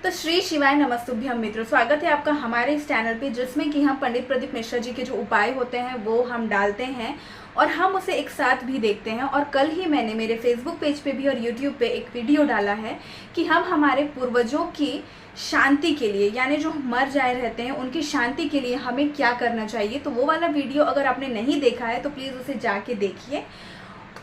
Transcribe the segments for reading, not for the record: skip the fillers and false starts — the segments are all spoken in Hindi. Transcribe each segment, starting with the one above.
तो श्री शिवाय नमस्तुभ्यम मित्रों, स्वागत है आपका हमारे इस चैनल पे, जिसमें कि हम पंडित प्रदीप मिश्रा जी के जो उपाय होते हैं वो हम डालते हैं और हम उसे एक साथ भी देखते हैं। और कल ही मैंने मेरे फेसबुक पेज पे भी और यूट्यूब पे एक वीडियो डाला है कि हम हमारे पूर्वजों की शांति के लिए, यानी जो मर जाए रहते हैं उनकी शांति के लिए हमें क्या करना चाहिए। तो वो वाला वीडियो अगर आपने नहीं देखा है तो प्लीज़ उसे जाके देखिए।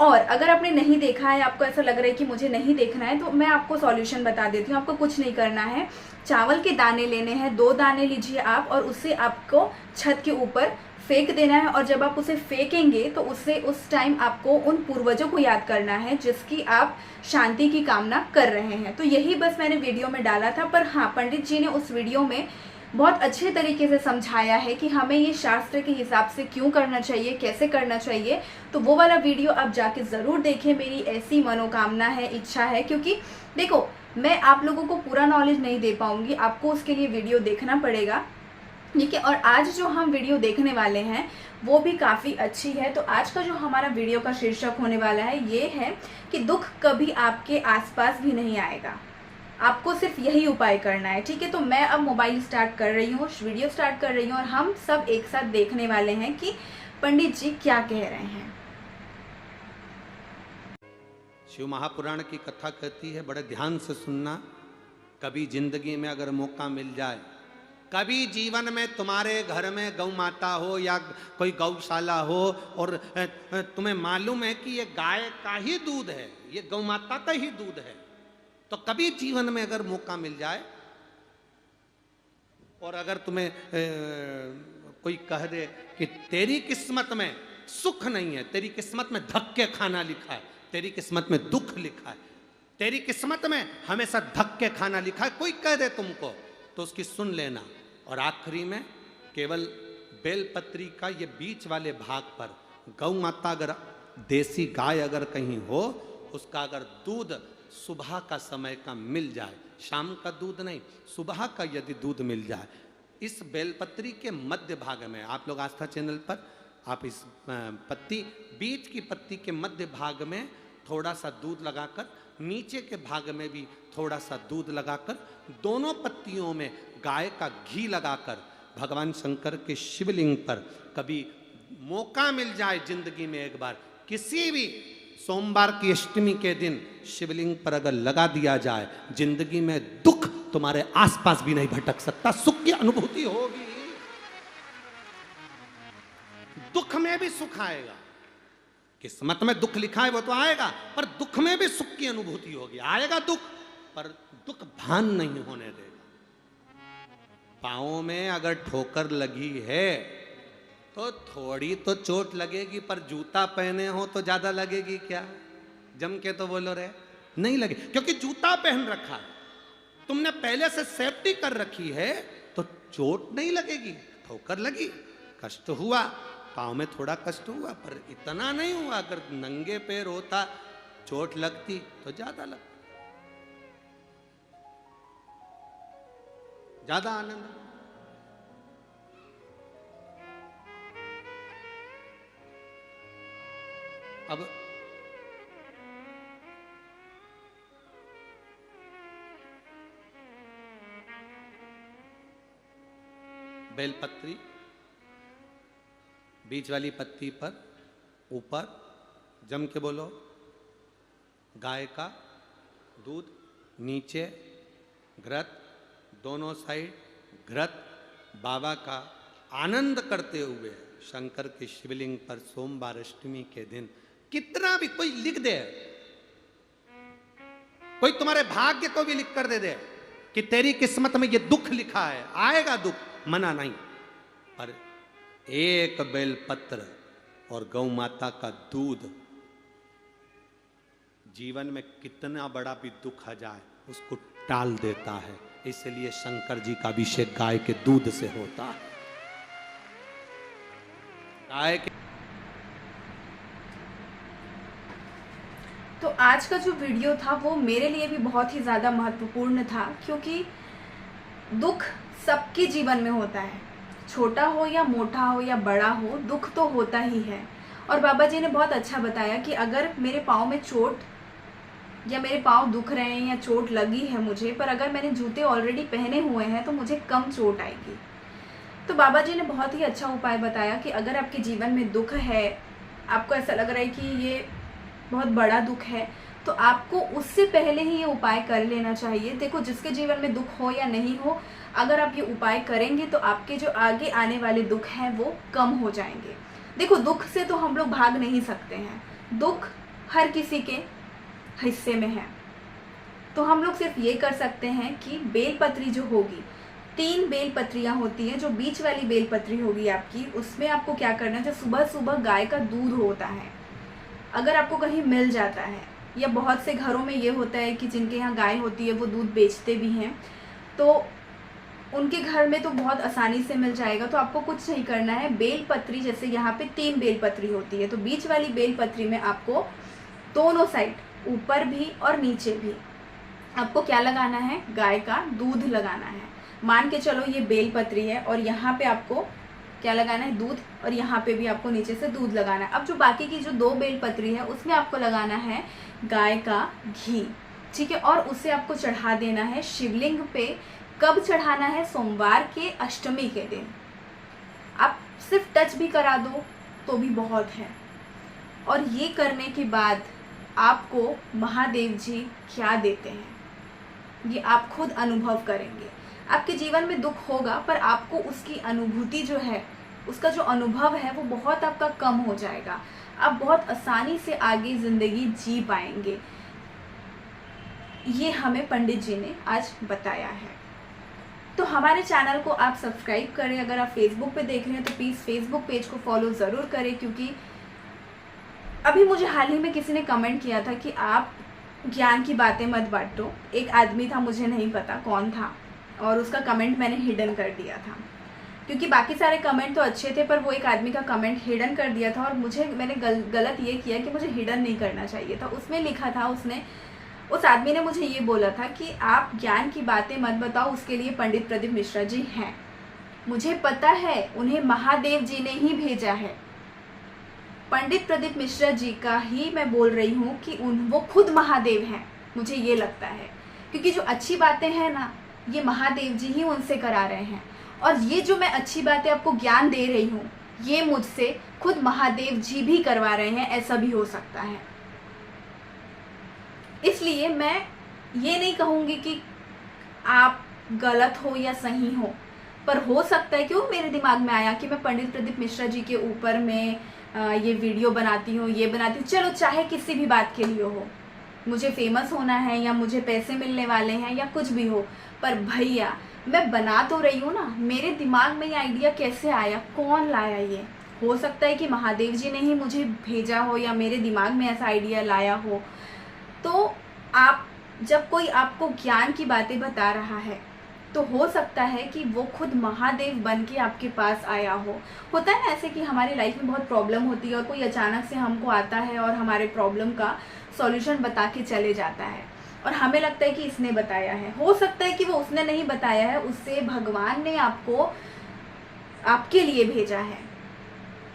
और अगर आपने नहीं देखा है, आपको ऐसा लग रहा है कि मुझे नहीं देखना है, तो मैं आपको सॉल्यूशन बता देती हूँ। आपको कुछ नहीं करना है, चावल के दाने लेने हैं, 2 दाने लीजिए आप और उससे आपको छत के ऊपर फेंक देना है। और जब आप उसे फेंकेंगे तो उससे उस टाइम आपको उन पूर्वजों को याद करना है जिसकी आप शांति की कामना कर रहे हैं। तो यही बस मैंने वीडियो में डाला था। पर हाँ, पंडित जी ने उस वीडियो में बहुत अच्छे तरीके से समझाया है कि हमें ये शास्त्र के हिसाब से क्यों करना चाहिए, कैसे करना चाहिए। तो वो वाला वीडियो आप जाके ज़रूर देखें, मेरी ऐसी मनोकामना है, इच्छा है। क्योंकि देखो, मैं आप लोगों को पूरा नॉलेज नहीं दे पाऊँगी, आपको उसके लिए वीडियो देखना पड़ेगा, ठीक है। और आज जो हम वीडियो देखने वाले हैं वो भी काफ़ी अच्छी है। तो आज का जो हमारा वीडियो का शीर्षक होने वाला है ये है कि दुख कभी आपके आसपास भी नहीं आएगा। आपको सिर्फ यही उपाय करना है, ठीक है। तो मैं अब मोबाइल स्टार्ट कर रही हूँ, वीडियो स्टार्ट कर रही हूँ और हम सब एक साथ देखने वाले हैं कि पंडित जी क्या कह रहे हैं। शिव महापुराण की कथा कहती है, बड़े ध्यान से सुनना। कभी जिंदगी में अगर मौका मिल जाए, कभी जीवन में तुम्हारे घर में गौ माता हो या कोई गौशाला हो और तुम्हें मालूम है कि ये गाय का ही दूध है, ये गौ माता का ही दूध है, तो कभी जीवन में अगर मौका मिल जाए और अगर तुम्हें कोई कह दे कि तेरी किस्मत में सुख नहीं है, तेरी किस्मत में धक्के खाना लिखा है, तेरी किस्मत में दुख लिखा है, तेरी किस्मत में हमेशा धक्के खाना लिखा है, कोई कह दे तुमको, तो उसकी सुन लेना। और आखिरी में केवल बेलपत्री का ये बीच वाले भाग पर गौ माता, अगर देसी गाय अगर कहीं हो, उसका अगर दूध सुबह का समय का मिल जाए, शाम का दूध नहीं, सुबह का यदि दूध मिल जाए, इस बेलपत्री के मध्य भाग में, आप लोग आस्था चैनल पर आप इस पत्ती, बीच की पत्ती के मध्य भाग में थोड़ा सा दूध लगाकर, नीचे के भाग में भी थोड़ा सा दूध लगाकर, दोनों पत्तियों में गाय का घी लगाकर भगवान शंकर के शिवलिंग पर कभी मौका मिल जाए जिंदगी में एक बार, किसी भी सोमवार की अष्टमी के दिन शिवलिंग पर अगर लगा दिया जाए, जिंदगी में दुख तुम्हारे आसपास भी नहीं भटक सकता, सुख की अनुभूति होगी। दुख में भी सुख आएगा, किस्मत में दुख लिखा है वो तो आएगा, पर दुख में भी सुख की अनुभूति होगी। आएगा दुख, पर दुख भान नहीं होने देगा। पांवों में अगर ठोकर लगी है तो थोड़ी तो चोट लगेगी, पर जूता पहने हो तो ज्यादा लगेगी क्या? जम के तो बोलो रे, नहीं लगे, क्योंकि जूता पहन रखा है, तुमने पहले से सेफ्टी कर रखी है, तो चोट नहीं लगेगी। ठोकर लगी, कष्ट हुआ, पाँव में थोड़ा कष्ट हुआ, पर इतना नहीं हुआ। अगर नंगे पैर होता, चोट लगती तो ज्यादा लगती, ज्यादा आनंद। अब बेलपत्री बीच वाली पत्ती पर ऊपर जम के बोलो गाय का दूध, नीचे घृत, दोनों साइड घृत, बाबा का आनंद करते हुए शंकर के शिवलिंग पर सोमवार अष्टमी के दिन, कितना भी कोई लिख दे, कोई तुम्हारे भाग्य को भी लिख कर दे कि तेरी किस्मत में ये दुख लिखा है, आएगा दुख, मना नहीं, पर एक बेलपत्र और गौ माता का दूध जीवन में कितना बड़ा भी दुख आ जाए उसको टाल देता है। इसलिए शंकर जी का अभिषेक गाय के दूध से होता है। गाय के तो आज का जो वीडियो था वो मेरे लिए भी बहुत ही ज़्यादा महत्वपूर्ण था, क्योंकि दुख सबके जीवन में होता है, छोटा हो या मोटा हो या बड़ा हो, दुख तो होता ही है। और बाबा जी ने बहुत अच्छा बताया कि अगर मेरे पाँव में चोट या मेरे पाँव दुख रहे हैं या चोट लगी है मुझे, पर अगर मैंने जूते ऑलरेडी पहने हुए हैं तो मुझे कम चोट आएगी। तो बाबा जी ने बहुत ही अच्छा उपाय बताया कि अगर आपके जीवन में दुख है, आपको ऐसा लग रहा है कि ये बहुत बड़ा दुख है, तो आपको उससे पहले ही ये उपाय कर लेना चाहिए। देखो, जिसके जीवन में दुख हो या नहीं हो, अगर आप ये उपाय करेंगे तो आपके जो आगे आने वाले दुख हैं वो कम हो जाएंगे। देखो, दुख से तो हम लोग भाग नहीं सकते हैं, दुख हर किसी के हिस्से में है। तो हम लोग सिर्फ ये कर सकते हैं कि बेलपत्री जो होगी, 3 बेलपत्रियाँ होती हैं, जो बीच वाली बेलपत्री होगी आपकी, उसमें आपको क्या करना है, जो सुबह सुबह गाय का दूध होता है, अगर आपको कहीं मिल जाता है, या बहुत से घरों में ये होता है कि जिनके यहाँ गाय होती है वो दूध बेचते भी हैं, तो उनके घर में तो बहुत आसानी से मिल जाएगा। तो आपको कुछ नहीं करना है, बेलपत्री जैसे यहाँ पे 3 बेलपत्री होती है, तो बीच वाली बेलपत्री में आपको दोनों साइड, ऊपर भी और नीचे भी, आपको क्या लगाना है, गाय का दूध लगाना है। मान के चलो ये बेलपत्री है और यहाँ पे आपको क्या लगाना है, दूध, और यहाँ पे भी आपको नीचे से दूध लगाना है। अब जो बाकी की जो 2 बेलपत्री है उसमें आपको लगाना है गाय का घी, ठीक है, और उसे आपको चढ़ा देना है शिवलिंग पे। कब चढ़ाना है, सोमवार के अष्टमी के दिन। आप सिर्फ टच भी करा दो तो भी बहुत है। और ये करने के बाद आपको महादेव जी क्या देते हैं ये आप खुद अनुभव करेंगे। आपके जीवन में दुख होगा, पर आपको उसकी अनुभूति जो है, उसका जो अनुभव है वो बहुत आपका कम हो जाएगा। आप बहुत आसानी से आगे ज़िंदगी जी पाएंगे। ये हमें पंडित जी ने आज बताया है। तो हमारे चैनल को आप सब्सक्राइब करें। अगर आप फेसबुक पे देख रहे हैं तो प्लीज़ फेसबुक पेज को फॉलो ज़रूर करें, क्योंकि अभी मुझे हाल ही में किसी ने कमेंट किया था कि आप ज्ञान की बातें मत बांटो। एक आदमी था, मुझे नहीं पता कौन था, और उसका कमेंट मैंने हिडन कर दिया था, क्योंकि बाकी सारे कमेंट तो अच्छे थे, पर वो एक आदमी का कमेंट हिडन कर दिया था। और मैंने गलत ये किया कि मुझे हिडन नहीं करना चाहिए था। उसमें लिखा था, उस आदमी ने मुझे ये बोला था कि आप ज्ञान की बातें मत बताओ, उसके लिए पंडित प्रदीप मिश्रा जी हैं। मुझे पता है उन्हें महादेव जी ने ही भेजा है। पंडित प्रदीप मिश्रा जी का ही मैं बोल रही हूँ कि वो खुद महादेव हैं, मुझे ये लगता है, क्योंकि जो अच्छी बातें हैं ना, ये महादेव जी ही उनसे करा रहे हैं। और ये जो मैं अच्छी बातें आपको ज्ञान दे रही हूँ, ये मुझसे खुद महादेव जी भी करवा रहे हैं, ऐसा भी हो सकता है। इसलिए मैं ये नहीं कहूँगी कि आप गलत हो या सही हो, पर हो सकता है कि वो मेरे दिमाग में आया कि मैं पंडित प्रदीप मिश्रा जी के ऊपर में ये वीडियो बनाती हूँ, ये बनाती हूँ, चलो चाहे किसी भी बात के लिए हो, मुझे फेमस होना है या मुझे पैसे मिलने वाले हैं या कुछ भी हो, पर भैया मैं बना तो रही हूँ ना। मेरे दिमाग में ये आइडिया कैसे आया, कौन लाया, ये हो सकता है कि महादेव जी ने ही मुझे भेजा हो या मेरे दिमाग में ऐसा आइडिया लाया हो। तो आप जब कोई आपको ज्ञान की बातें बता रहा है, तो हो सकता है कि वो खुद महादेव बन के आपके पास आया हो। होता है ना ऐसे कि हमारी लाइफ में बहुत प्रॉब्लम होती है और कोई अचानक से हमको आता है और हमारे प्रॉब्लम का सॉल्यूशन बता के चले जाता है, और हमें लगता है कि इसने बताया है। हो सकता है कि वो उसने नहीं बताया है, उससे भगवान ने आपको आपके लिए भेजा है,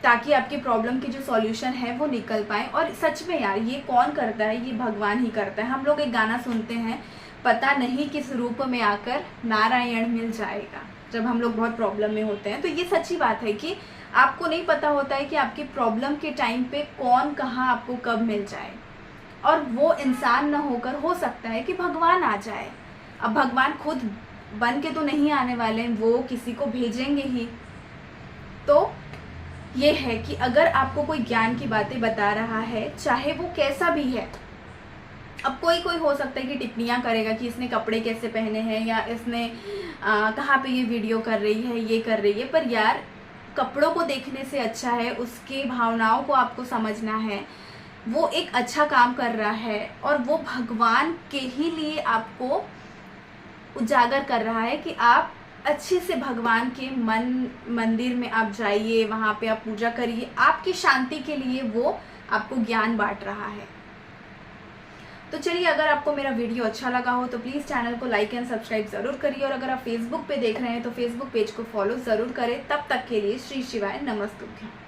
ताकि आपके प्रॉब्लम की जो सॉल्यूशन है वो निकल पाए। और सच में यार, ये कौन करता है, ये भगवान ही करता है। हम लोग एक गाना सुनते हैं, पता नहीं किस रूप में आकर नारायण मिल जाएगा, जब हम लोग बहुत प्रॉब्लम में होते हैं। तो ये सच्ची बात है कि आपको नहीं पता होता है कि आपकी प्रॉब्लम के टाइम पे कौन कहाँ आपको कब मिल जाए, और वो इंसान न होकर हो सकता है कि भगवान आ जाए। अब भगवान खुद बन के तो नहीं आने वाले हैं, वो किसी को भेजेंगे ही। तो ये है कि अगर आपको कोई ज्ञान की बातें बता रहा है, चाहे वो कैसा भी है, अब कोई हो सकता है कि टिप्पणियाँ करेगा कि इसने कपड़े कैसे पहने हैं, या इसने कहाँ पे ये वीडियो कर रही है, ये कर रही है, पर यार कपड़ों को देखने से अच्छा है उसकी भावनाओं को आपको समझना है। वो एक अच्छा काम कर रहा है और वो भगवान के ही लिए आपको उजागर कर रहा है कि आप अच्छे से भगवान के मंदिर में आप जाइए, वहाँ पे आप पूजा करिए, आपकी शांति के लिए वो आपको ज्ञान बांट रहा है। तो चलिए, अगर आपको मेरा वीडियो अच्छा लगा हो तो प्लीज़ चैनल को लाइक एंड सब्सक्राइब ज़रूर करिए, और अगर आप फेसबुक पे देख रहे हैं तो फेसबुक पेज को फॉलो ज़रूर करें। तब तक के लिए श्री शिवाय नमस्तुभ्यम।